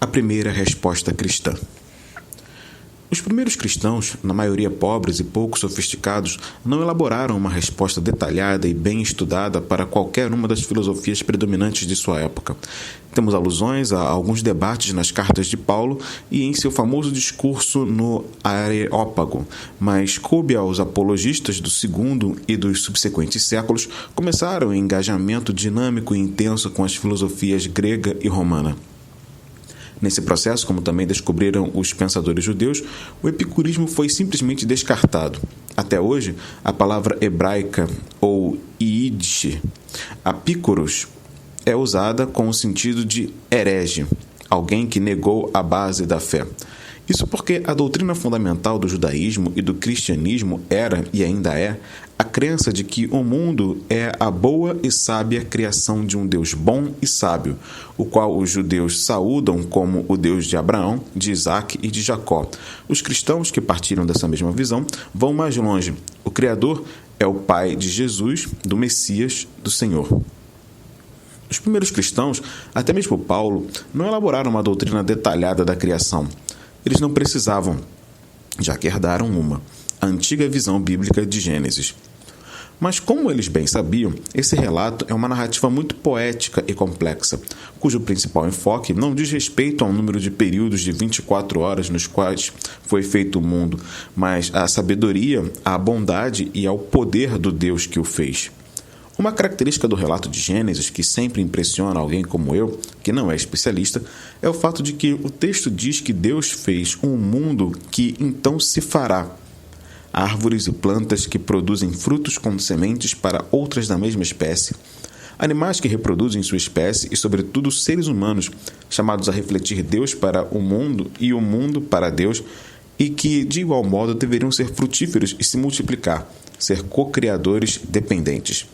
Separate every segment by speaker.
Speaker 1: A primeira resposta cristã. Os primeiros cristãos, na maioria pobres e pouco sofisticados, não elaboraram uma resposta detalhada e bem estudada para qualquer uma das filosofias predominantes de sua época. Temos alusões a alguns debates nas cartas de Paulo e em seu famoso discurso no Areópago, mas coube aos apologistas do segundo e dos subsequentes séculos começaram um engajamento dinâmico e intenso com as filosofias grega e romana. Nesse processo, como também descobriram os pensadores judeus, o epicurismo foi simplesmente descartado. Até hoje, a palavra hebraica ou yiddish, apícoros, é usada com o sentido de herege, alguém que negou a base da fé. Isso porque a doutrina fundamental do judaísmo e do cristianismo era, e ainda é, a crença de que o mundo é a boa e sábia criação de um Deus bom e sábio, o qual os judeus saúdam como o Deus de Abraão, de Isaac e de Jacó. Os cristãos que partiram dessa mesma visão vão mais longe. O Criador é o Pai de Jesus, do Messias, do Senhor. Os primeiros cristãos, até mesmo Paulo, não elaboraram uma doutrina detalhada da criação. Eles não precisavam, já que herdaram a antiga visão bíblica de Gênesis. Mas, como eles bem sabiam, esse relato é uma narrativa muito poética e complexa, cujo principal enfoque não diz respeito ao número de períodos de 24 horas nos quais foi feito o mundo, mas à sabedoria, à bondade e ao poder do Deus que o fez. Uma característica do relato de Gênesis que sempre impressiona alguém como eu, que não é especialista, é o fato de que o texto diz que Deus fez um mundo que então se fará. Árvores e plantas que produzem frutos com sementes para outras da mesma espécie, animais que reproduzem sua espécie e, sobretudo, seres humanos, chamados a refletir Deus para o mundo e o mundo para Deus, e que, de igual modo, deveriam ser frutíferos e se multiplicar, ser co-criadores dependentes.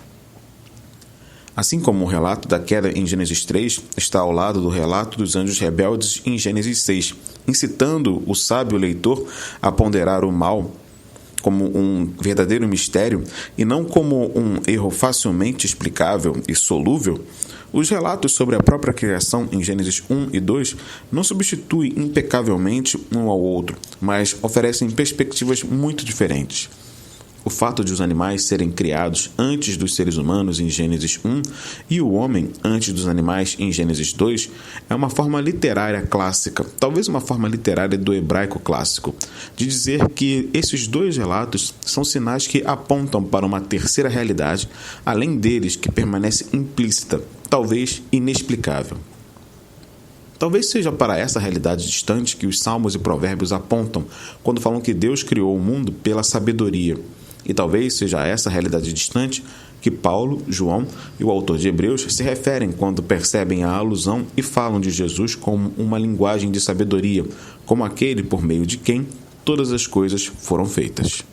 Speaker 1: Assim como o relato da queda em Gênesis 3 está ao lado do relato dos anjos rebeldes em Gênesis 6, incitando o sábio leitor a ponderar o mal como um verdadeiro mistério e não como um erro facilmente explicável e solúvel, os relatos sobre a própria criação em Gênesis 1 e 2 não substituem impecavelmente um ao outro, mas oferecem perspectivas muito diferentes. O fato de os animais serem criados antes dos seres humanos em Gênesis 1 e o homem antes dos animais em Gênesis 2 é uma forma literária clássica, talvez uma forma literária do hebraico clássico, de dizer que esses dois relatos são sinais que apontam para uma terceira realidade, além deles que permanece implícita, talvez inexplicável. Talvez seja para essa realidade distante que os Salmos e Provérbios apontam quando falam que Deus criou o mundo pela sabedoria. E talvez seja a essa realidade distante que Paulo, João e o autor de Hebreus se referem quando percebem a alusão e falam de Jesus como uma linguagem de sabedoria, como aquele por meio de quem todas as coisas foram feitas.